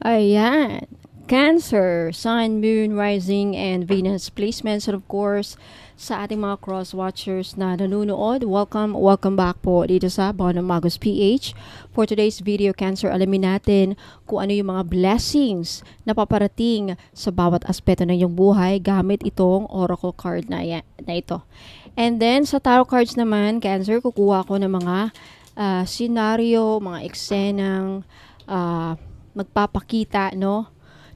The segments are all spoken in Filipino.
Ayan. Cancer, Sun, Moon, Rising, and Venus placements. And of course, sa ating mga cross-watchers na nanonood, welcome back po dito sa Bono Magos PH. For today's video, Cancer, alamin natin kung ano yung mga blessings na paparating sa bawat aspeto ng iyong buhay gamit itong oracle card na ito. And then, sa tarot cards naman, Cancer, kukuha ko ng mga senaryo, mga eksenang magpapakita, no?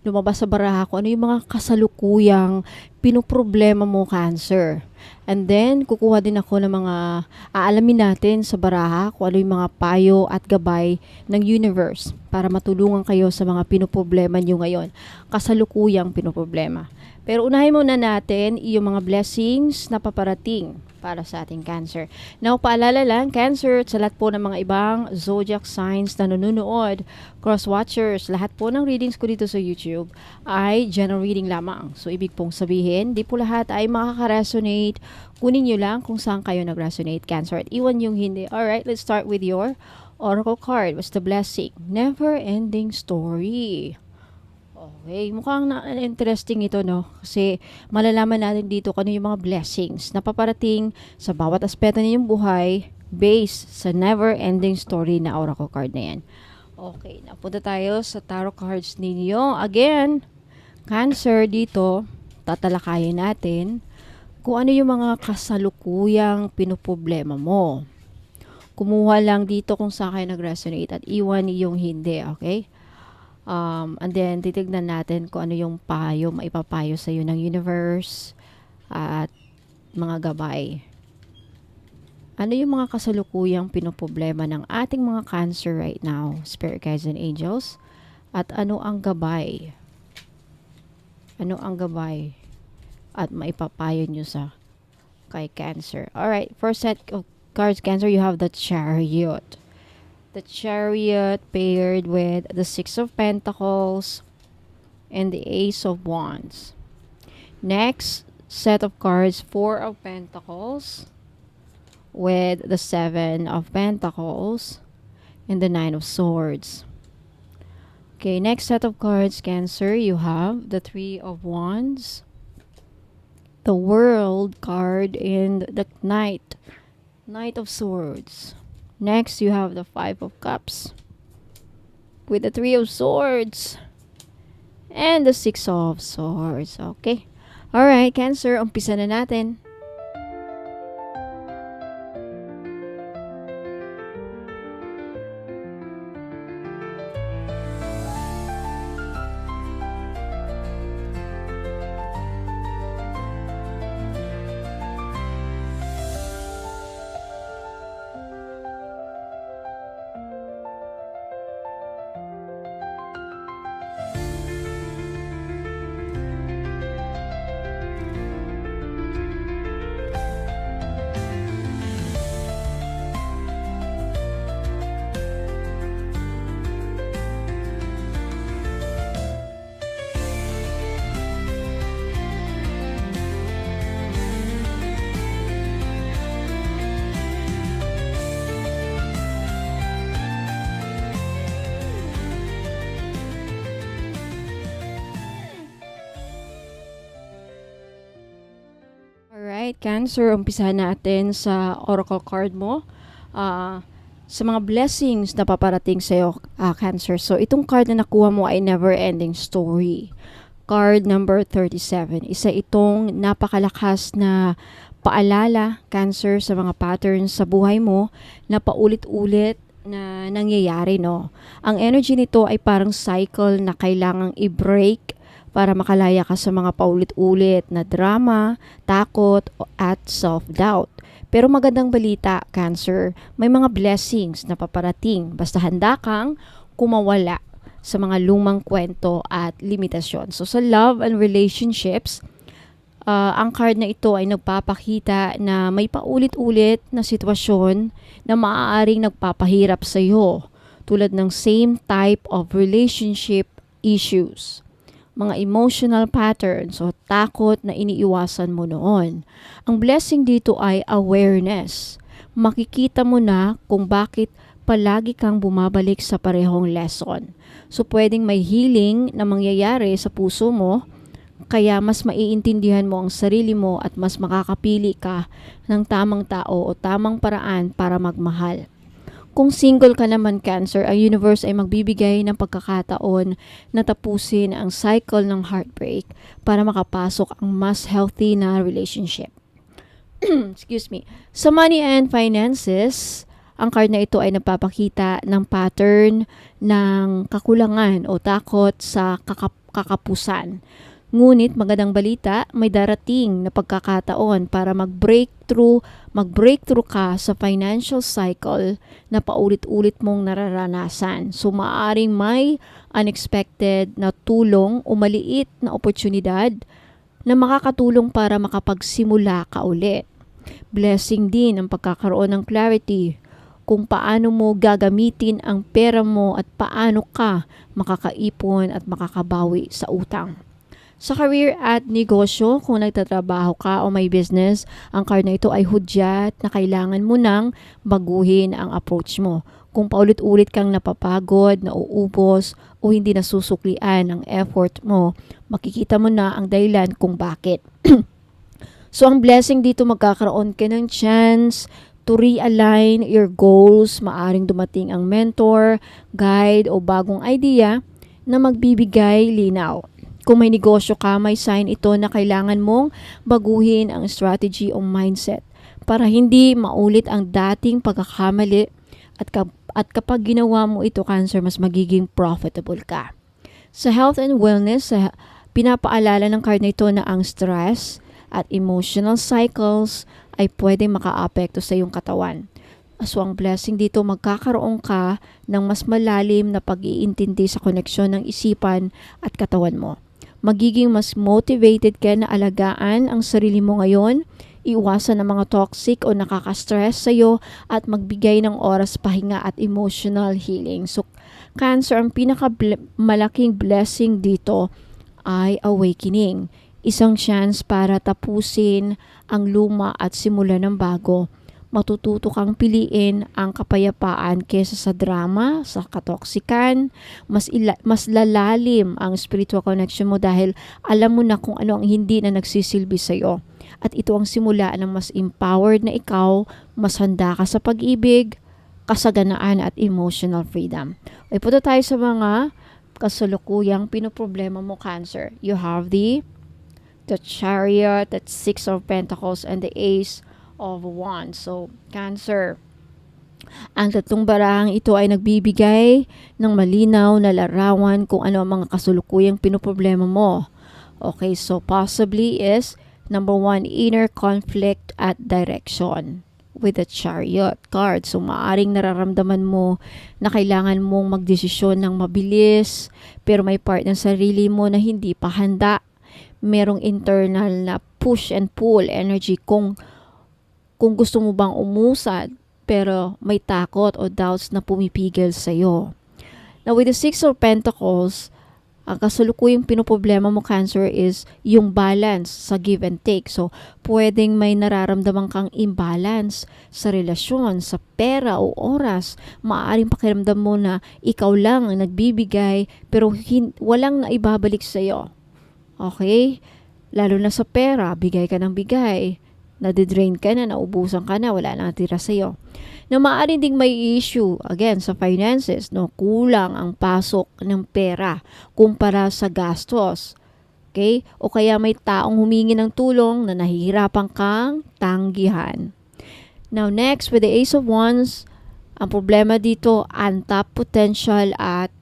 Lumabas sa baraha ko, ano yung mga kasalukuyang pinoproblema mo, Cancer. And then, kukuha din ako ng mga aalamin natin sa baraha kung ano yung mga payo at gabay ng universe para matulungan kayo sa mga pinoproblema nyo ngayon. Kasalukuyang pinoproblema. Pero unahin muna natin yung mga blessings na paparating para sa ating Cancer. Now, paalala lang, Cancer, sa lahat po ng mga ibang zodiac signs na nanonood, cross-watchers, lahat po ng readings ko dito sa YouTube ay general reading lamang. So, ibig pong sabihin, di po lahat ay makaka-resonate. Kunin nyo lang kung saan kayo nag-resonate, Cancer, at iwan yung hindi. Alright, let's start with your oracle card. What's the blessing? Never-ending story. Okay, mukhang interesting ito, no? Kasi malalaman natin dito kung ano yung mga blessings na paparating sa bawat aspeto ng iyong buhay based sa never-ending story na oracle card na yan. Okay, napunta tayo sa tarot cards ninyo. Again, Cancer, dito, tatalakayin natin kung ano yung mga kasalukuyang pinoproblema mo. Kumuha lang dito kung saan kayo nag-resonate at iwan yung hindi, okay? And then, titignan natin kung ano yung payo, maipapayo sa iyo ng universe at mga gabay. Ano yung mga kasalukuyang pinoproblema ng ating mga Cancer right now, Spirit Guides and Angels? At ano ang gabay? Ano ang gabay? At maipapayo nyo sa kay Cancer. Alright, first set of cards, Cancer, you have the Chariot. The Chariot paired with the Six of Pentacles and the Ace of Wands. Next set of cards, Four of Pentacles with the Seven of Pentacles and the Nine of Swords. Okay, next set of cards, Cancer, you have the Three of Wands, the World card, and the Knight of Swords. Next, you have the Five of Cups with the Three of Swords and the Six of Swords. Okay. Alright, Cancer, umpisa na natin. Alright, Cancer, umpisahan natin sa oracle card mo. Sa mga blessings na paparating sa iyo, Cancer. So, itong card na nakuha mo ay never-ending story. Card number 37. Isa itong napakalakas na paalala, Cancer, sa mga patterns sa buhay mo na paulit-ulit na nangyayari, no? Ang energy nito ay parang cycle na kailangang i-break para makalaya ka sa mga paulit-ulit na drama, takot, at self-doubt. Pero magandang balita, Cancer, may mga blessings na paparating. Basta handa kang kumawala sa mga lumang kwento at limitasyon. So sa love and relationships, ang card na ito ay nagpapakita na may paulit-ulit na sitwasyon na maaaring nagpapahirap sa iyo, tulad ng same type of relationship issues, mga emotional patterns o takot na iniiwasan mo noon. Ang blessing dito ay awareness. Makikita mo na kung bakit palagi kang bumabalik sa parehong lesson. So, pwedeng may healing na mangyayari sa puso mo, kaya mas maiintindihan mo ang sarili mo at mas makakapili ka ng tamang tao o tamang paraan para magmahal. Kung single ka naman, Cancer, ang universe ay magbibigay ng pagkakataon na tapusin ang cycle ng heartbreak para makapasok ang mas healthy na relationship. Excuse me. Sa money and finances, ang card na ito ay nagpapakita ng pattern ng kakulangan o takot sa kakapusan. Ngunit magandang balita, may darating na pagkakataon para mag-breakthrough ka sa financial cycle na paulit-ulit mong nararanasan. So maaring may unexpected na tulong o maliit na oportunidad na makakatulong para makapagsimula ka ulit. Blessing din ang pagkakaroon ng clarity kung paano mo gagamitin ang pera mo at paano ka makakaipon at makakabawi sa utang. Sa career at negosyo, kung nagtatrabaho ka o may business, ang card na ito ay hudyat na kailangan mo nang baguhin ang approach mo. Kung paulit-ulit kang napapagod, nauubos, o hindi nasusuklian ang effort mo, makikita mo na ang dahilan kung bakit. So, ang blessing dito, magkakaroon ka ng chance to realign your goals. Maaring dumating ang mentor, guide, o bagong idea na magbibigay linaw. Kung may negosyo ka, may sign ito na kailangan mong baguhin ang strategy o mindset para hindi maulit ang dating pagkakamali at kapag ginawa mo ito, Cancer, mas magiging profitable ka. Sa health and wellness, pinapaalala ng card na ito na ang stress at emotional cycles ay pwedeng makaapekto sa iyong katawan. So, ang blessing dito, magkakaroon ka ng mas malalim na pag-iintindi sa koneksyon ng isipan at katawan mo. Magiging mas motivated ka na alagaan ang sarili mo ngayon, iwasan ang mga toxic o nakaka-stress sa'yo at magbigay ng oras pahinga at emotional healing. So, Cancer, ang malaking blessing dito ay awakening. Isang chance para tapusin ang luma at simulan ng bago. Matututo kang piliin ang kapayapaan kesa sa drama, sa katoksikan. Mas lalalim ang spiritual connection mo dahil alam mo na kung ano ang hindi na nagsisilbi sa'yo. At ito ang simula ng mas empowered na ikaw, mas handa ka sa pag-ibig, kasaganaan at emotional freedom. Ay punta tayo sa mga kasalukuyang pinoproblema mo, Cancer. You have the Chariot, that Six of Pentacles, and the Ace of Wands. So, Cancer, ang tatlong barahang ito ay nagbibigay ng malinaw na larawan kung ano ang mga kasulukuyang pinoproblema mo. Okay, so possibly is number 1, inner conflict at direction with the Chariot card. So, maaring nararamdaman mo na kailangan mong magdesisyon ng mabilis, pero may part ng sarili mo na hindi pa handa. Merong internal na push and pull energy kung gusto mo bang umusad, pero may takot o doubts na pumipigil sa'yo. Now, with the Six of Pentacles, ang kasalukuyang pinoproblema mo, Cancer, is yung balance sa give and take. So, pwedeng may nararamdaman kang imbalance sa relasyon, sa pera o oras. Maaaring pakiramdam mo na ikaw lang ang nagbibigay, pero walang naibabalik sa'yo. Okay? Lalo na sa pera, bigay ka ng bigay. Nadidrain ka na, naubusan ka na, wala nang tira sa'yo. Na maaari ding may issue, again, sa finances, no? Kulang ang pasok ng pera kumpara sa gastos. Okay? O kaya may taong humingi ng tulong na nahihirapan kang tanggihan. Now, next, with the Ace of Wands, ang problema dito, untapped potential at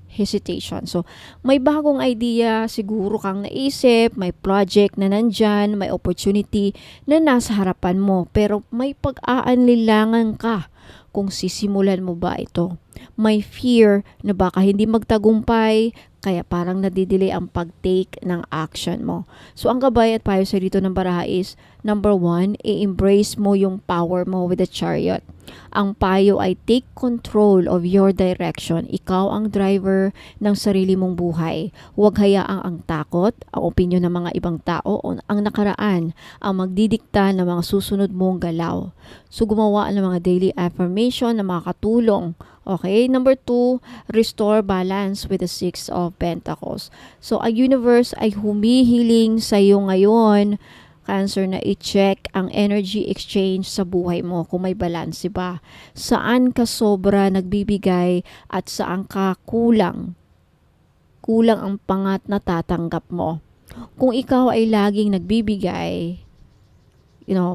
hesitation. So, may bagong idea, siguro kang naisip, may project na nandyan, may opportunity na nasa harapan mo, pero may pag-aanlilangan ka kung sisimulan mo ba ito. May fear na baka hindi magtagumpay, kaya parang nadidelay ang pag-take ng action mo. So, ang gabay at payo sa dito ng baraha is, Number 1, i-embrace mo yung power mo with the Chariot. Ang payo ay take control of your direction. Ikaw ang driver ng sarili mong buhay. Huwag hayaang ang takot, ang opinyon ng mga ibang tao o ang nakaraan ang magdidikta ng mga susunod mong galaw. So gumawa ng mga daily affirmation na makakatulong. Okay, number 2, restore balance with the Six of Pentacles. So ang universe ay humihiling sa iyo ngayon, Cancer, na i-check ang energy exchange sa buhay mo kung may balance ba. Saan ka sobra nagbibigay at saan ka kulang. Kulang ang pangat na tatanggap mo. Kung ikaw ay laging nagbibigay,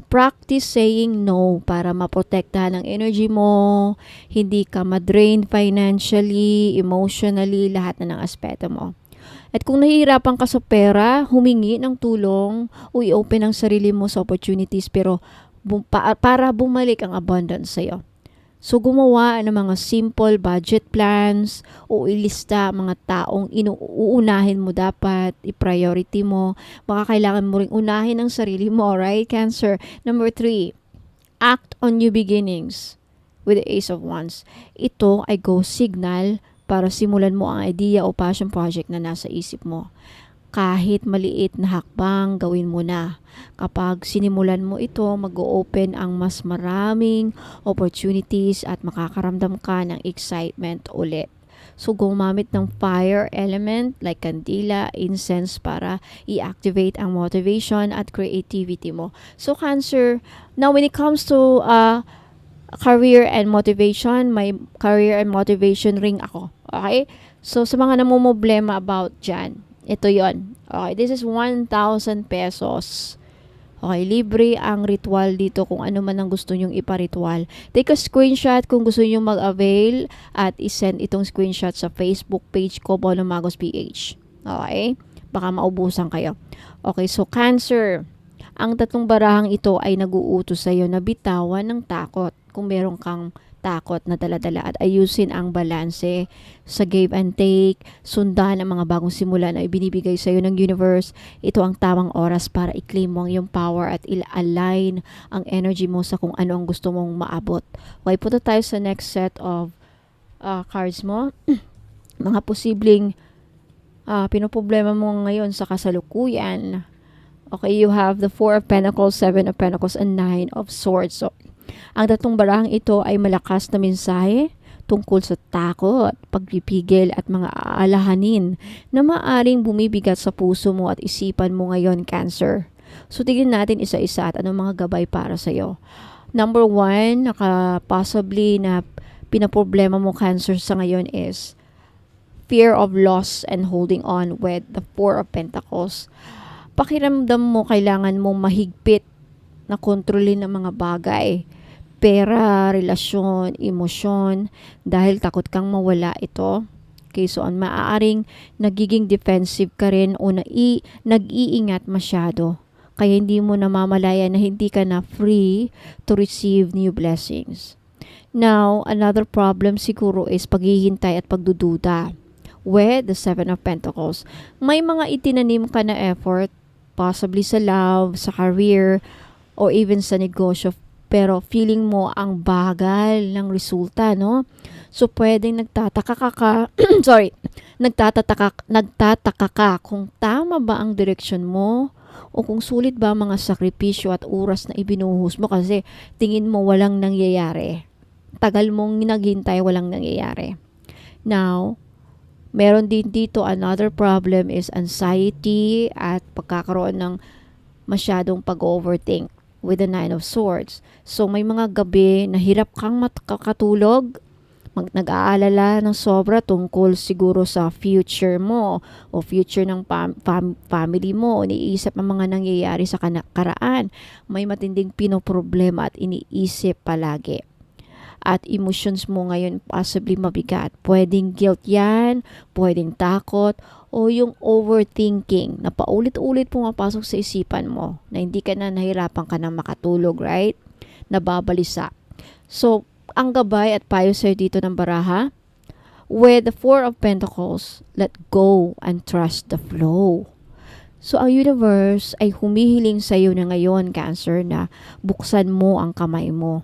practice saying no para maprotektahan ang energy mo, hindi ka ma-drain financially, emotionally, lahat na ng aspeto mo. At kung nahihirapan ka sa pera, humingi ng tulong o i-open ang sarili mo sa opportunities pero para bumalik ang abundance sa'yo. So gumawa ng mga simple budget plans o ilista mga taong uunahin mo dapat, i-priority mo. Baka kailangan mo ring unahin ang sarili mo, right, Cancer? Number 3, act on new beginnings with the Ace of Wands. Ito ay go signal para simulan mo ang idea o passion project na nasa isip mo. Kahit maliit na hakbang, gawin mo na. Kapag sinimulan mo ito, mag-open ang mas maraming opportunities at makakaramdam ka ng excitement ulit. So, gumamit ng fire element like kandila, incense para i-activate ang motivation at creativity mo. So, Cancer, now when it comes to career and motivation, may career and motivation ring ako. Okay? So, sa mga namumblema about dyan, ito yon. Okay, this is 1,000 pesos. Okay, libre ang ritual dito kung ano man ang gusto nyong iparitual. Take a screenshot kung gusto nyong mag-avail at isend itong screenshot sa Facebook page ko, Bono Magos PH. Okay? Baka maubusan kayo. Okay, so Cancer, ang tatlong barahang ito ay nag-uutos sa iyo na bitawan ng takot kung meron kang takot na dala-dala at ayusin ang balanse sa give and take, sundan ang mga bagong simula na ibinibigay sa iyo ng universe. Ito ang tamang oras para i-claim mo ang iyong power at i-align ang energy mo sa kung ano ang gusto mong maabot. Okay, punta tayo sa next set of cards mo. Mga posibleng pinoproblema mo ngayon sa kasalukuyan. Okay, you have the 4 of Pentacles, 7 of Pentacles, and 9 of Swords. So, ang tatlong barahang ito ay malakas na mensahe tungkol sa takot, pagpipigil at mga aalahanin na maaring bumibigat sa puso mo at isipan mo ngayon, Cancer. So, tignan natin isa-isa at anong mga gabay para sa'yo. Number 1, possibly na pinaproblema mo, Cancer, sa ngayon is fear of loss and holding on with the 4 of Pentacles. Pakiramdam mo kailangan mong mahigpit na kontrolin ng mga bagay, pera, relasyon, emosyon, dahil takot kang mawala ito. Okay, so maaaring nagiging defensive ka rin o nag-iingat masyado. Kaya hindi mo namamalaya na hindi ka na free to receive new blessings. Now, another problem siguro is paghihintay at pagdududa with the 7 of Pentacles. May mga itinanim ka na effort, possibly sa love, sa career, or even sa negosyo, pero feeling mo ang bagal ng resulta, no? So, pwedeng nagtataka ka kung tama ba ang direksyon mo o kung sulit ba mga sakripisyo at oras na ibinuhos mo kasi tingin mo walang nangyayari. Tagal mong naghintay, walang nangyayari. Now, meron din dito another problem is anxiety at pagkakaroon ng masyadong pag-overthink with the 9 of Swords. So may mga gabi na hirap kang makakatulog, nag-aalala ng sobra tungkol siguro sa future mo o future ng family mo, o iniisip ang mga nangyayari sa karaan. May matinding pinoproblema at iniisip palagi. At emotions mo ngayon possibly mabigat. Pwedeng guilt yan, pwedeng takot, o yung overthinking na paulit-ulit pumapasok sa isipan mo na hindi ka na nahirapan ka na makatulog, right? Nababalisa. So, ang gabay at payo sa'yo dito ng baraha, with the 4 of Pentacles, let go and trust the flow. So, ang universe ay humihiling sa iyo na ngayon, Cancer, na buksan mo ang kamay mo.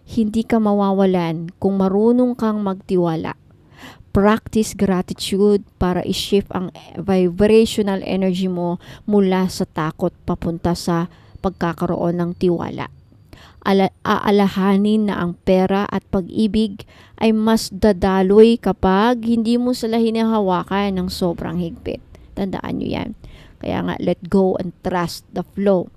Hindi ka mawawalan kung marunong kang magtiwala. Practice gratitude para i-shift ang vibrational energy mo mula sa takot papunta sa pagkakaroon ng tiwala. Aalahanin na ang pera at pag-ibig ay mas dadaloy kapag hindi mo sila hinahawakan ng sobrang higpit. Tandaan nyo yan. Kaya nga, let go and trust the flow.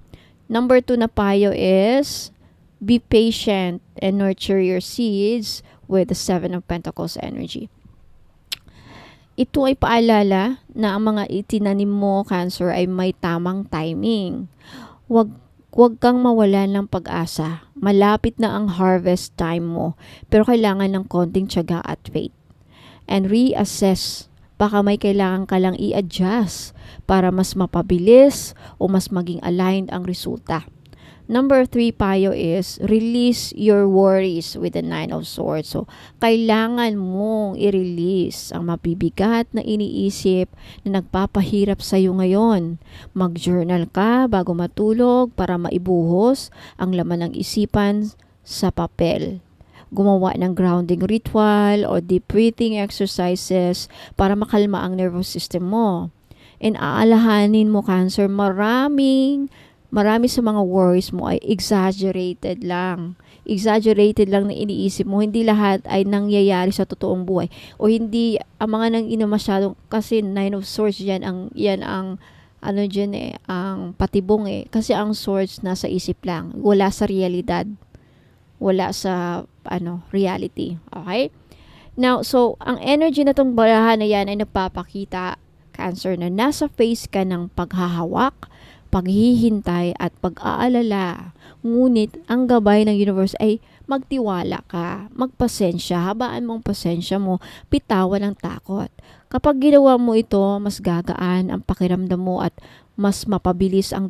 Number 2 na payo is, be patient and nurture your seeds with the 7 of Pentacles energy. Ito ay paalala na ang mga itinanim mo, Cancer, ay may tamang timing. Huwag kang mawalan ng pag-asa. Malapit na ang harvest time mo, pero kailangan ng konting tiyaga at faith. And reassess. Baka may kailangan ka lang i-adjust para mas mapabilis o mas maging aligned ang resulta. Number 3 payo is, release your worries with the 9 of Swords. So, kailangan mong i-release ang mabibigat na iniisip na nagpapahirap sa iyo ngayon. Mag-journal ka bago matulog para maibuhos ang laman ng isipan sa papel. Gumawa ng grounding ritual o deep breathing exercises para makalma ang nervous system mo. And aalahanin mo, Cancer, marami sa mga worries mo ay exaggerated lang. Exaggerated lang na iniisip mo. Hindi lahat ay nangyayari sa totoong buhay. O hindi, ang mga nang ina masyadong, kasi 9 of Swords yan ang ang patibong eh. Kasi ang Swords nasa isip lang. Wala sa realidad. Wala sa, reality. Okay? Now, so, ang energy na tong barahan na yan ay nagpapakita, Cancer, na nasa phase ka ng paghahawak, paghihintay at pag-aalala. Ngunit ang gabay ng universe ay magtiwala ka, magpasensya, habaan mong pasensya mo, bitawan ang takot. Kapag ginawa mo ito, mas gagaan ang pakiramdam mo at mas mapabilis ang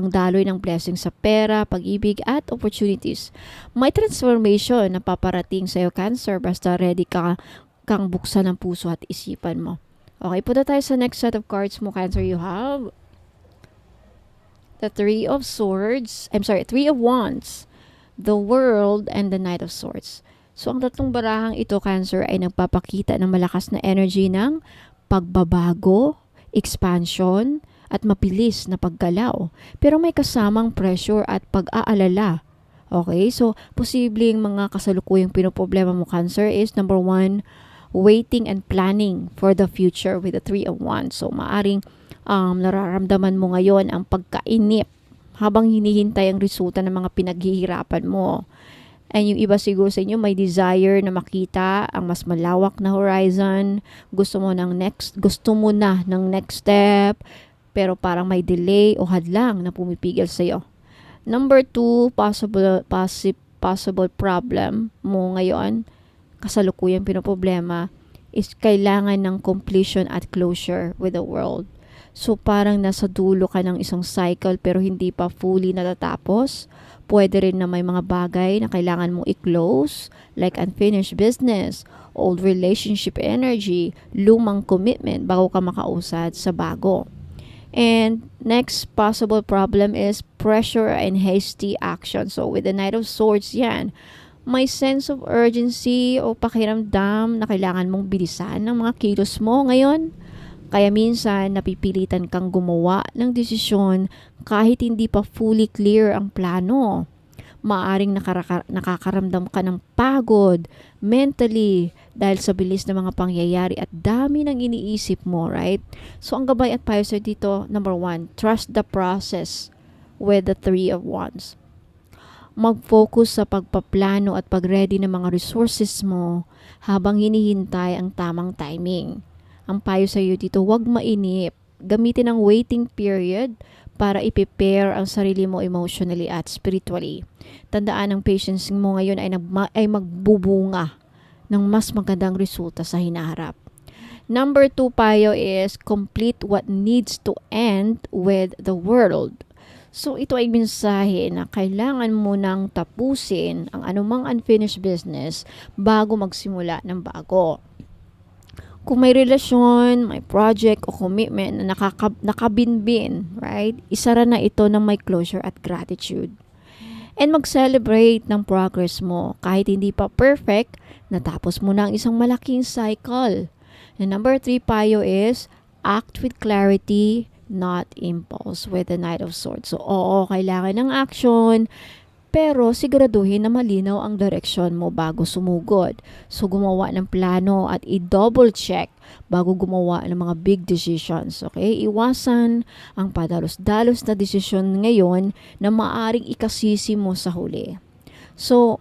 daloy ng blessing sa pera, pag-ibig at opportunities. May transformation na paparating sa iyo, Cancer, basta ready kang buksan ang puso at isipan mo. Okay, punta tayo sa next set of cards mo, Cancer. You have the 3 of Wands, the World, and the Knight of Swords. So, ang tatlong barahang ito, Cancer, ay nagpapakita ng malakas na energy ng pagbabago, expansion, at mabilis na paggalaw. Pero may kasamang pressure at pag-aalala. Okay? So, posibleng mga kasalukuyang pinoproblema mo, Cancer, is number 1, waiting and planning for the future with the 3 of Wands. So, maaring nararamdaman mo ngayon ang pagkainip habang hinihintay ang resulta ng mga pinaghihirapan mo. And yung iba siguro sa inyo may desire na makita ang mas malawak na horizon. Gusto mo na ng next step, pero parang may delay o hadlang na pumipigil sa iyo. Number 2, possible problem mo ngayon, kasalukuyang pinoproblema, is kailangan ng completion at closure with the world. So, parang nasa dulo ka ng isang cycle pero hindi pa fully natatapos. Pwede rin na may mga bagay na kailangan mong i-close, like unfinished business, old relationship energy, lumang commitment bago ka makausad sa bago. And next possible problem is pressure and hasty action. So, with the Knight of Swords yan, may sense of urgency o pakiramdam na kailangan mong bilisan ng mga kilos mo ngayon. Kaya minsan, napipilitan kang gumawa ng desisyon kahit hindi pa fully clear ang plano. Maaring nakakaramdam ka ng pagod mentally dahil sa bilis ng mga pangyayari at dami ng iniisip mo, right? So, ang gabay at payo dito, number 1, trust the process with the 3 of Wands. Mag-focus sa pagpaplano at pag-ready ng mga resources mo habang hinihintay ang tamang timing. Ang payo sa iyo dito, huwag mainip. Gamitin ang waiting period para i-prepare ang sarili mo emotionally at spiritually. Tandaan, ang patience mo ngayon ay magbubunga ng mas magandang resulta sa hinaharap. Number 2 payo is complete what needs to end with the world. So, ito ay mensahe na kailangan mo nang tapusin ang anumang unfinished business bago magsimula ng bago. Kung may relasyon, may project o commitment na nakabinbin, right? Isara na ito ng may closure at gratitude. And mag-celebrate ng progress mo. Kahit hindi pa perfect, natapos mo na ang isang malaking cycle. And number 3 payo is, act with clarity, not impulse, with the Knight of Swords. So, oo, kailangan ng action, pero siguraduhin na malinaw ang direksyon mo bago sumugod. So, gumawa ng plano at i-double check bago gumawa ng mga big decisions. Okay? Iwasan ang padalos-dalos na desisyon ngayon na maaring ikasisi mo sa huli. So,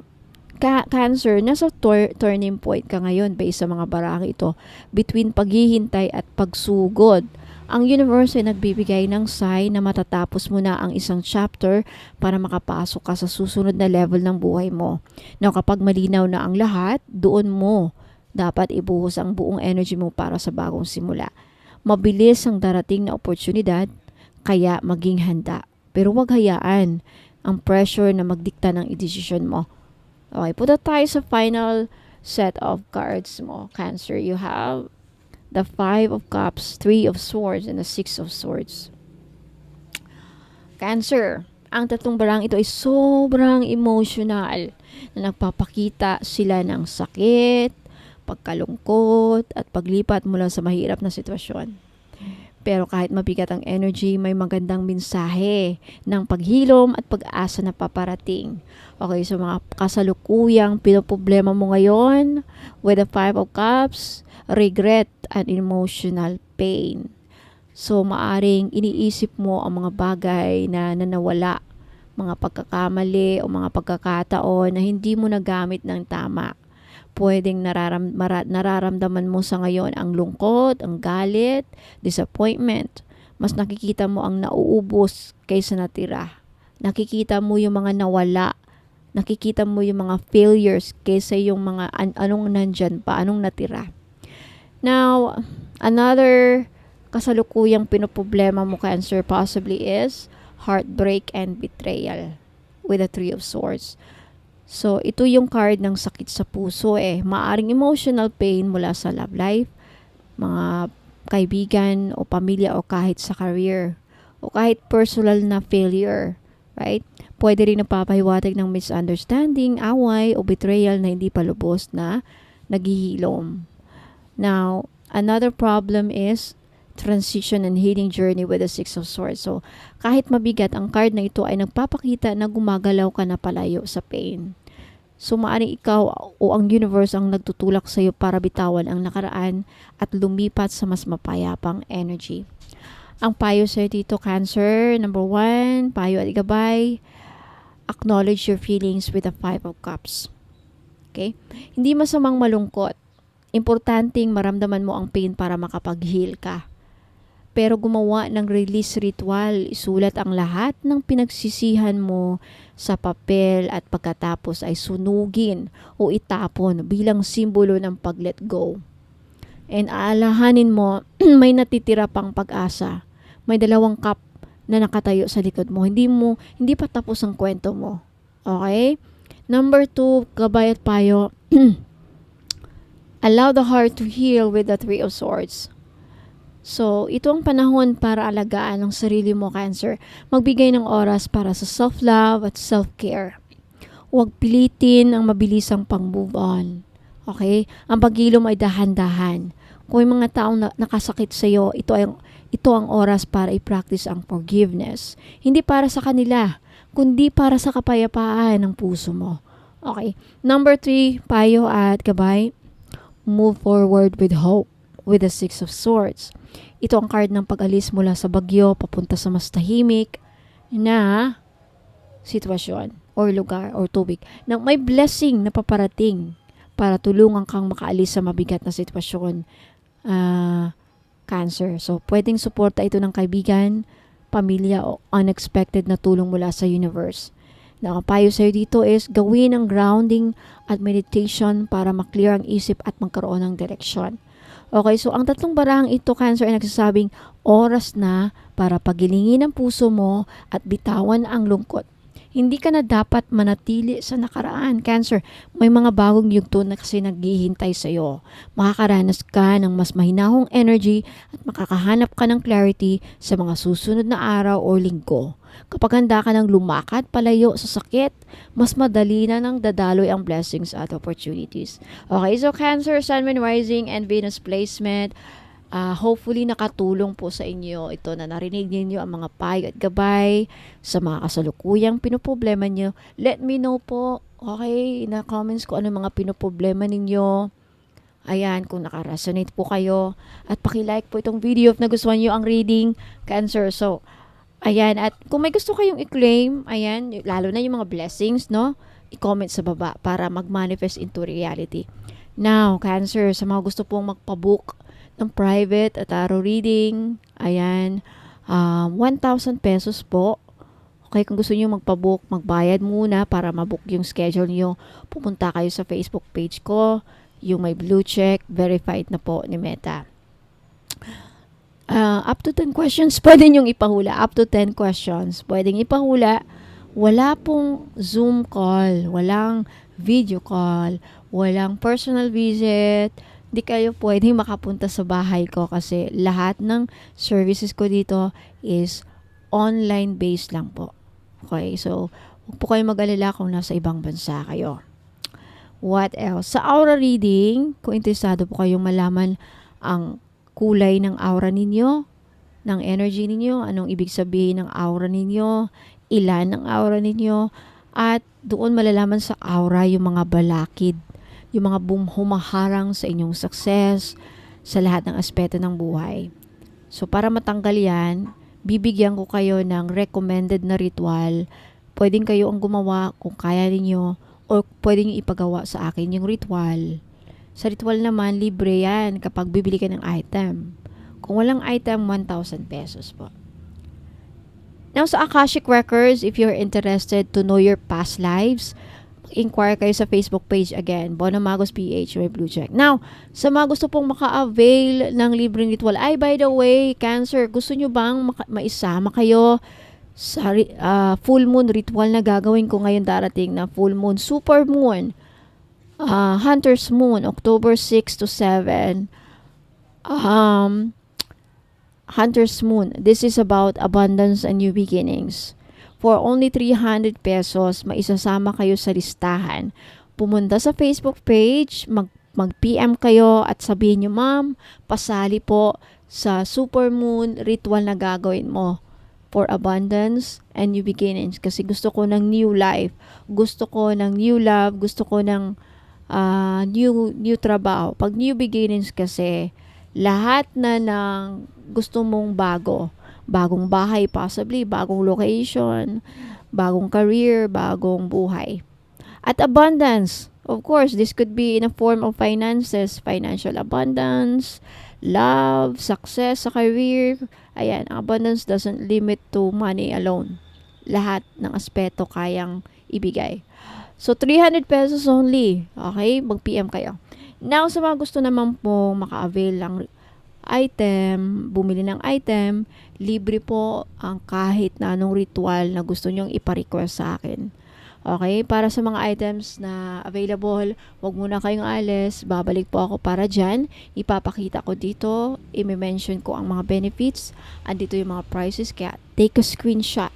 Cancer, nasa turning point ka ngayon based sa mga barang ito between paghihintay at pagsugod. Ang universe ay nagbibigay ng sign na matatapos mo na ang isang chapter para makapasok ka sa susunod na level ng buhay mo. Now, kapag malinaw na ang lahat, doon mo dapat ibuhos ang buong energy mo para sa bagong simula. Mabilis ang darating na oportunidad, kaya maging handa. Pero huwag hayaan ang pressure na magdikta ng idesisyon mo. Okay, punta tayo sa final set of cards mo, Cancer. You have the 5 of Cups, 3 of Swords, and the 6 of Swords. Cancer, ang tatlong barang ito ay sobrang emotional na nagpapakita sila ng sakit, pagkalungkot, at paglipat mula sa mahirap na sitwasyon. Pero kahit mabigat ang energy, may magandang mensahe ng paghilom at pag-asa na paparating. Okay, so mga kasalukuyang pinoproblema mo ngayon with the 5 of Cups, regret and emotional pain. So maaring iniisip mo ang mga bagay na nanawala, mga pagkakamali o mga pagkakataon na hindi mo nagamit ng tama. Pwedeng nararamdaman mo sa ngayon ang lungkot, ang galit, disappointment. Mas nakikita mo ang nauubos kaysa natira. Nakikita mo yung mga nawala. Nakikita mo yung mga failures kaysa yung mga anong nandyan pa, anong natira. Now, another kasalukuyang pinoproblema mo, Cancer, possibly is heartbreak and betrayal with the 3 of Swords. So, ito yung card ng sakit sa puso Maaring emotional pain mula sa love life, mga kaibigan o pamilya o kahit sa career o kahit personal na failure, right? Pwede rin napapahiwatig ng misunderstanding, away o betrayal na hindi pa lubos na naghihilom. Now, another problem is transition and healing journey with the 6 of Swords. So, kahit mabigat, ang card na ito ay nagpapakita na gumagalaw ka na palayo sa pain. So, maaaring ikaw o ang universe ang nagtutulak sa iyo para bitawan ang nakaraan at lumipat sa mas mapayapang energy. Ang payo sa iyo dito, Cancer, number 1, payo at gabay, acknowledge your feelings with the 5 of Cups. Okay? Hindi masamang malungkot. Importanteng maramdaman mo ang pain para makapag-heal ka. Pero gumawa ng release ritual, isulat ang lahat ng pinagsisihan mo sa papel at pagkatapos ay sunugin o itapon bilang simbolo ng pag-let go. And aalahanin mo, may natitira pang pag-asa. May 2 cup na nakatayo sa likod mo. Hindi pa tapos ang kwento mo. Okay? Number 2, gabay at payo. Allow the heart to heal with the 3 of Swords. So, ito ang panahon para alagaan ang sarili mo, Cancer. Magbigay ng oras para sa self-love at self-care. Huwag pilitin ang mabilisang pang-move on. Okay? Ang paghilom ay dahan-dahan. Kung yung mga taong nakasakit sa iyo, ito ang oras para i-practice ang forgiveness. Hindi para sa kanila, kundi para sa kapayapaan ng puso mo. Okay? Number 3, payo at gabay. Move forward with hope with the 6 of Swords. Ito ang card ng pag-alis mula sa bagyo papunta sa mas tahimik na sitwasyon or lugar or tubig. Na may blessing na paparating para tulungan kang makaalis sa mabigat na sitwasyon, Cancer. So, pwedeng suporta ito ng kaibigan, pamilya o unexpected na tulong mula sa universe. Na ang payo sa'yo dito is gawin ang grounding at meditation para maklear ang isip at magkaroon ng direksyon. Okay, so ang tatlong barang ito, Cancer, ay nagsasabing oras na para pagilingin ang puso mo at bitawan ang lungkot. Hindi ka na dapat manatili sa nakaraan, Cancer. May mga bagong yugto na kasi naghihintay sa'yo. Makakaranas ka ng mas mahinahong energy at makakahanap ka ng clarity sa mga susunod na araw o linggo. Kapag handa ka ng lumakad palayo sa sakit, mas madali na nang dadaloy ang blessings at opportunities. Okay, so Cancer, Sun, Moon, Rising, and Venus placement. Hopefully nakatulong po sa inyo ito na narinig ninyo ang mga payo at gabay sa mga kasalukuyang pinoproblema nyo. Let me know po, okay, na comments ko ano mga pinoproblema ninyo. Ayan, kung nakaresonate po kayo. At pakilike po itong video if nagustuhan nyo ang reading, Cancer. So, ayan, at kung may gusto kayong i-claim, ayan, lalo na yung mga blessings, no? I-comment sa baba para mag-manifest into reality. Now, Cancer, sa mga gusto pong magpabook ng private at tarot reading, ayan, 1,000 pesos po. Okay, kung gusto niyo magpabook, magbayad muna para mabook yung schedule niyo. Pupunta kayo sa Facebook page ko, yung may blue check, verified na po ni Meta. Up to 10 questions, pwede niyong ipahula. Up to 10 questions, pwedeng ipahula. Wala pong Zoom call, walang video call, walang personal visit. Di kayo pwedeng makapunta sa bahay ko kasi lahat ng services ko dito is online based lang po. Okay, so huwag po kayo mag-alala kung nasa ibang bansa kayo. What else? Sa aura reading, kung interesado po kayong malaman ang kulay ng aura ninyo, ng energy ninyo, anong ibig sabihin ng aura ninyo, ilan ng aura ninyo, at doon malalaman sa aura yung mga balakid, yung mga humaharang sa inyong success, sa lahat ng aspeto ng buhay. So, para matanggal yan, bibigyan ko kayo ng recommended na ritual. Pwedeng kayo ang gumawa kung kaya ninyo, o pwedeng ipagawa sa akin yung ritual. Sa ritual naman, libre yan kapag bibili ka ng item. Kung walang item, 1,000 pesos po. Now, sa Akashic Records, if you're interested to know your past lives, inquire kayo sa Facebook page again, Bona Magos PH, may blue check. Now, sa mga gusto pong maka-avail ng libreng ritual, ay by the way, Cancer, gusto nyo bang maisama kayo sa full moon ritual na gagawin ko ngayon darating na full moon, super moon, Hunter's Moon, October 6 to 7, Hunter's Moon. This is about abundance and new beginnings. For only 300 pesos, maisasama kayo sa listahan. Pumunta sa Facebook page, mag-PM kayo at sabihin nyo, ma'am, pasali po sa Super Moon ritual na gagawin mo for abundance and new beginnings. Kasi gusto ko ng new life, gusto ko ng new love, gusto ko ng new trabaho. Pag new beginnings kasi, lahat na ng gusto mong bagong bahay possibly, bagong location, bagong career, bagong buhay. At abundance, of course, this could be in a form of finances, financial abundance, love, success sa career. Ayan, abundance doesn't limit to money alone. Lahat ng aspeto kayang ibigay. So, 300 pesos only. Okay? Mag-PM kayo. Now, sa mga gusto naman po maka-avail lang item, bumili ng item, libre po ang kahit na anong ritual na gusto nyong ipa-request sa akin. Okay? Para sa mga items na available, wag muna kayong alis. Babalik po ako para dyan. Ipapakita ko dito. I-mention ko ang mga benefits. Andito yung mga prices. Kaya take a screenshot.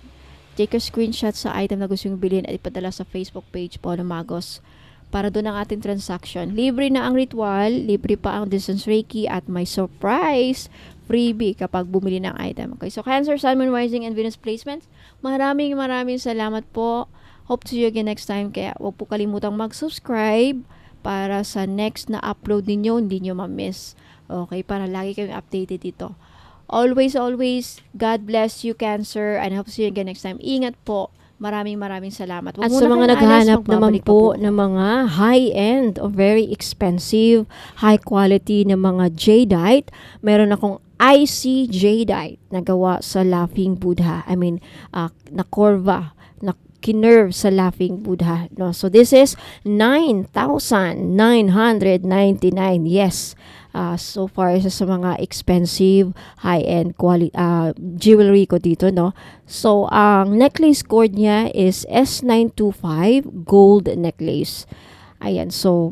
Take a screenshot sa item na gusto nyong bilhin at ipadala sa Facebook page po ng Magos para doon ang ating transaction. Libre na ang ritual, libre pa ang distance Reiki at may surprise freebie kapag bumili ng item. Okay, so Cancer, Sun, Moon, Rising, and Venus placements. Maraming salamat po. Hope to see you again next time. Kaya huwag po kalimutang mag-subscribe para sa next na upload ninyo, hindi nyo ma-miss. Okay, para lagi kayong updated dito. Always, God bless you, Cancer, and hope to see you again next time. Ingat po. Maraming salamat. At sa mga naghahanap naman po ng mga high-end o very expensive, high quality na mga jadeite, meron akong IC jadeite na gawa sa Laughing Buddha. I mean, na korva, na kinerve sa Laughing Buddha. No? So this is 9,999. Yes. So far sa mga expensive high-end jewelry ko dito, no. So ang necklace cord niya is S925 gold necklace. Ayan, so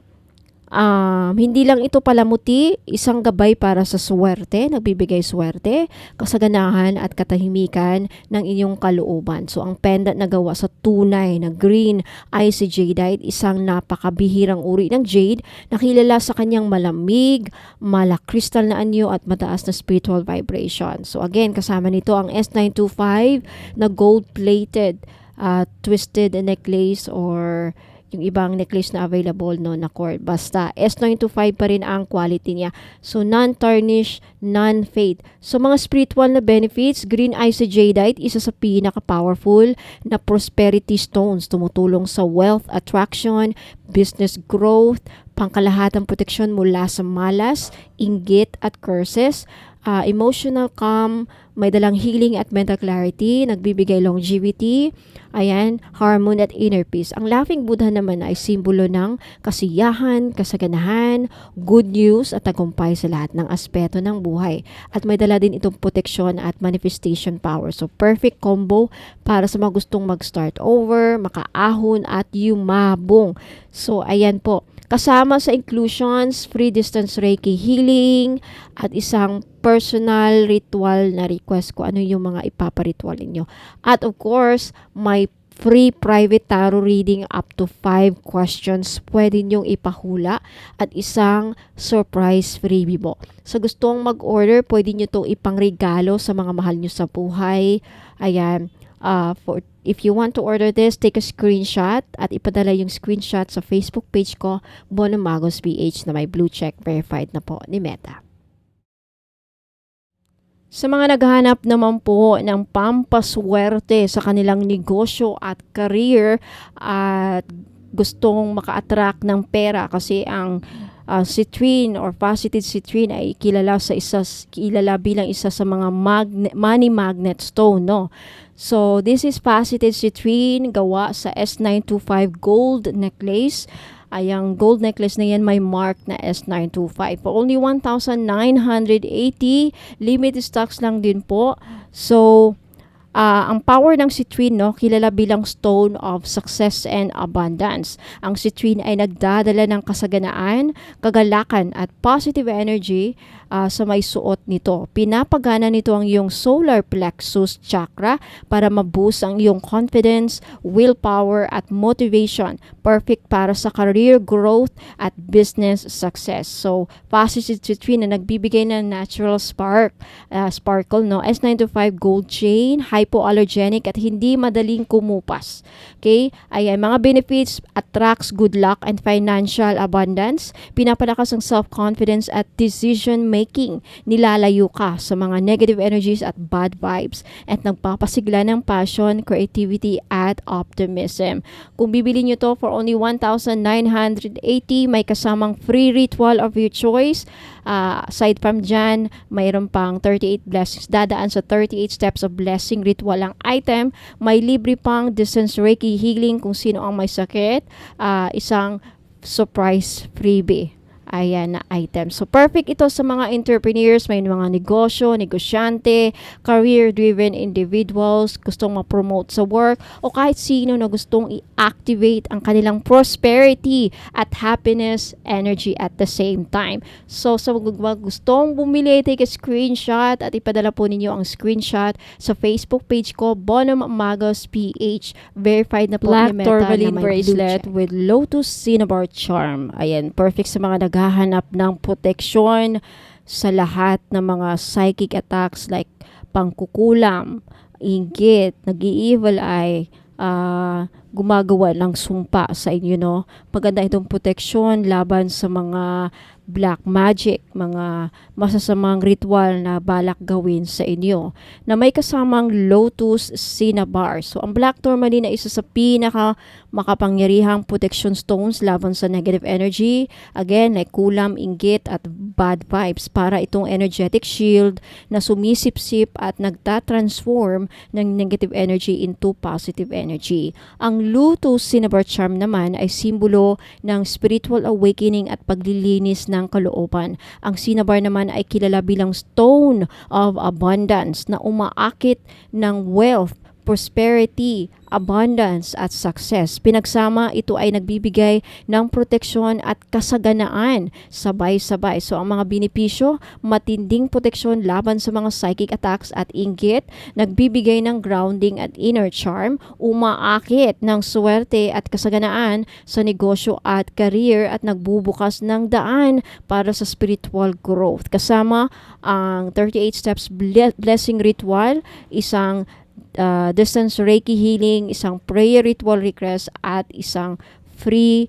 hindi lang ito palamuti, isang gabay para sa swerte, nagbibigay swerte, kasaganahan at katahimikan ng inyong kalooban. So ang pendant na gawa sa tunay na green icy jadeite, isang napakabihirang uri ng jade na kilala sa kanyang malamig, malakristal na anyo at mataas na spiritual vibration. So again, kasama nito ang S925 na gold-plated twisted necklace or yung ibang necklace na available no na cord. Basta S925 pa rin ang quality niya. So non-tarnish, non-fade. So mga spiritual na benefits, green icy jadeite, isa sa pinaka-powerful na prosperity stones. Tumutulong sa wealth attraction, business growth, pangkalahatang proteksyon mula sa malas, inggit at curses, emotional calm, may dalang healing at mental clarity, nagbibigay longevity, ayan, harmony at inner peace. Ang laughing Buddha naman ay simbolo ng kasiyahan, kasaganahan, good news at tagumpay sa lahat ng aspeto ng buhay. At may dala din itong protection at manifestation power. So perfect combo para sa mga gustong mag-start over, makaahon at yumabong. So ayan po. Kasama sa inclusions, free distance Reiki healing, at isang personal ritual na request ko ano yung mga ipaparitual ninyo. At of course, may free private tarot reading up to 5 questions pwede nyong ipahula at isang surprise freebie po. Sa gustong mag-order, pwede nyo itong ipangregalo sa mga mahal nyo sa buhay. Ayan. If you want to order this, take a screenshot at ipadala yung screenshot sa Facebook page ko, Bono Magos PH, na may blue check verified na po ni Meta. Sa mga naghahanap naman po ng pampaswerte sa kanilang negosyo at career at gustong maka-attract ng pera kasi ang citrine or faceted citrine ay kilala bilang isa sa mga money magnet stone, no. So this is faceted citrine gawa sa S925 gold necklace. Ayang gold necklace na yan may mark na S925 for only 1,980, limited stocks lang din po. So ang power ng citrine, no, kilala bilang stone of success and abundance. Ang citrine ay nagdadala ng kasaganaan, kagalakan at positive energy sa may suot nito. Pinapagana nito ang iyong solar plexus chakra para ma-boost ang iyong confidence, willpower at motivation. Perfect para sa career growth at business success. So, faceted citrine na nagbibigay ng natural sparkle, no? S925 gold chain, hypoallergenic at hindi madaling kumupas. Okay? Ayan, mga benefits, attracts good luck and financial abundance, pinapalakas ang self-confidence at decision making, nilalayo ka sa mga negative energies at bad vibes, at nagpapasigla ng passion, creativity at optimism. Kung bibili nyo to for only 1,980, may kasamang free ritual of your choice. Aside from dyan, mayroon pang 38 blessings. Dadaan sa 38 steps of blessing ritual ang item. May libre pang distance Reiki healing kung sino ang may sakit. Isang surprise freebie. Ayan na item. So, perfect ito sa mga entrepreneurs, may mga negosyo, negosyante, career-driven individuals, gustong ma-promote sa work, o kahit sino na gustong i-activate ang kanilang prosperity at happiness energy at the same time. So, sa mga gustong bumili, take a screenshot at ipadala po ninyo ang screenshot sa Facebook page ko, Bono Magos PH. Verified na po Black ni Meta tourmaline na may bracelet blue check with Lotus Cinnabar charm. Ayan, perfect sa mga naghahanap ng proteksyon sa lahat ng mga psychic attacks like pangkukulam, inggit, nag-i-evil eye, gumagawa ng sumpa sa inyo, no. Maganda itong proteksyon laban sa mga black magic, mga masasamang ritual na balak gawin sa inyo, na may kasamang Lotus Cinnabar. So, ang black tourmaline ay isa sa pinaka makapangyarihang protection stones laban sa negative energy. Again, like kulam, inggit at bad vibes, para itong energetic shield na sumisip-sip at nagtatransform ng negative energy into positive energy. Ang Ang Luto Cinnabar Charm naman ay simbolo ng spiritual awakening at paglilinis ng kalooban. Ang cinnabar naman ay kilala bilang stone of abundance na umaakit ng wealth, prosperity, abundance at success. Pinagsama, ito ay nagbibigay ng proteksyon at kasaganaan sabay-sabay. So ang mga benepisyo, matinding proteksyon laban sa mga psychic attacks at inggit, nagbibigay ng grounding at inner charm, umaakit ng swerte at kasaganaan sa negosyo at career at nagbubukas ng daan para sa spiritual growth. Kasama ang 38 steps blessing ritual, isang distance Reiki healing, isang prayer ritual request at isang freebie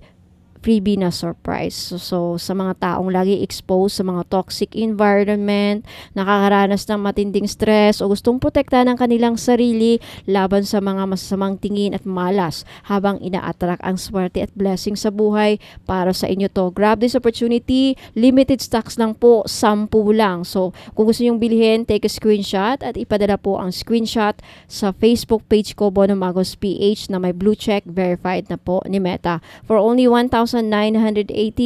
na surprise. So, sa mga taong lagi exposed sa mga toxic environment, nakakaranas ng matinding stress o gustong protektahan ng kanilang sarili laban sa mga masasamang tingin at malas habang ina-attract ang swerte at blessing sa buhay para sa inyo to. Grab this opportunity. Limited stocks lang po, 10 lang. So, kung gusto nyong bilhin, take a screenshot at ipadala po ang screenshot sa Facebook page ko, Bono Magos PH, na may blue check, verified na po ni Meta. For only 1,980,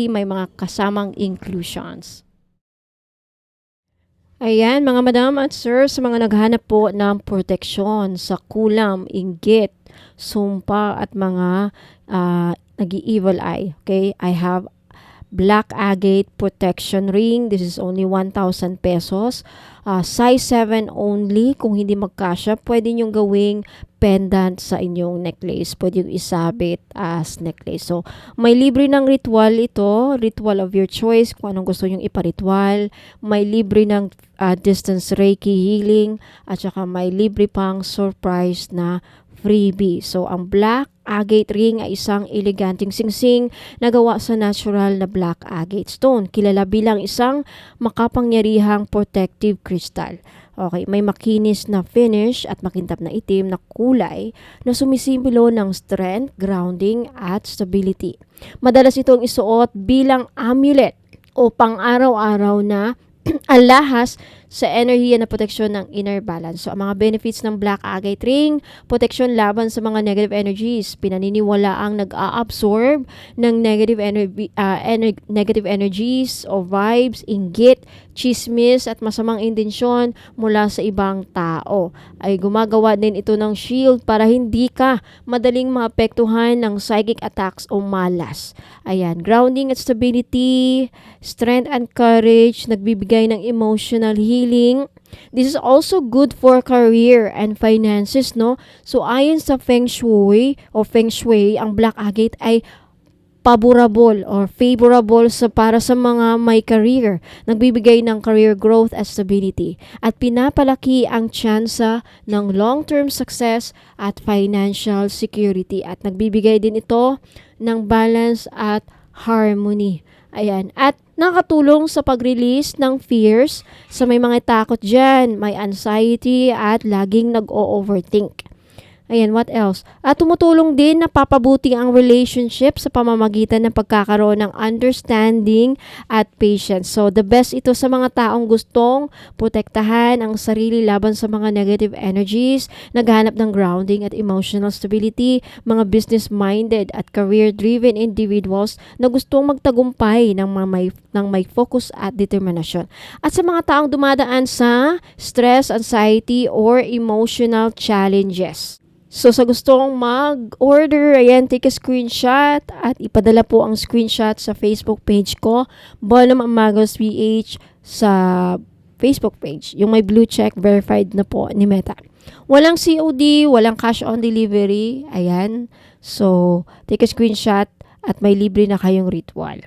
may mga kasamang inclusions. Ayan, mga madam at sir, sa mga naghanap po ng proteksyon sa kulam, inggit, sumpa at mga nag-evil eye. Okay, I have Black Agate Protection Ring. This is only 1,000 pesos. Size 7 only. Kung hindi magkasya, pwede nyong gawing pendant sa inyong necklace. Pwede yung isabit as necklace. So, may libre ng ritual ito. Ritual of your choice. Kung anong gusto nyong iparitual. May libre ng distance Reiki healing. At saka may libre pang surprise na freebie. So, ang Black Agate Ring ay isang eleganteng singsing na gawa sa natural na black agate stone. Kilala bilang isang makapangyarihang protective crystal. Okay, may makinis na finish at makintab na itim na kulay na sumisimbolo ng strength, grounding at stability. Madalas itong isuot bilang amulet o pang-araw-araw na alahas sa enerhiya na proteksyon ng inner balance. So, ang mga benefits ng Black Agate Ring, proteksyon laban sa mga negative energies. Pinaniniwala ang nag-a-absorb ng negative energies o vibes, inggit, chismis at masamang intensyon mula sa ibang tao. Ay gumagawa din ito ng shield para hindi ka madaling maapektuhan ng psychic attacks o malas. Ayan, grounding at stability, strength and courage, nagbibigay ng emotional healing. This is also good for career and finances, no? So, ayon sa Feng Shui, ang Black Agate ay favorable para sa mga may career. Nagbibigay ng career growth at stability. At pinapalaki ang tsansa ng long-term success at financial security. At nagbibigay din ito ng balance at harmony. Ayan. At nakatulong sa pag-release ng fears sa may mga takot dyan, may anxiety at laging nag-o-overthink. Ayan, what else? At tumutulong din na papabuti ang relationship sa pamamagitan ng pagkakaroon ng understanding at patience. So, the best ito sa mga taong gustong protektahan ang sarili laban sa mga negative energies, naghanap ng grounding at emotional stability, mga business-minded at career-driven individuals na gustong magtagumpay ng may focus at determinasyon. At sa mga taong dumadaan sa stress, anxiety, or emotional challenges. So, sa gustong mag-order, ayan, take a screenshot at ipadala po ang screenshot sa Facebook page ko, Bono Magos PH, sa Facebook page. Yung may blue check, verified na po ni Meta. Walang COD, walang cash on delivery. Ayan. So, take a screenshot at may libre na kayong ritual.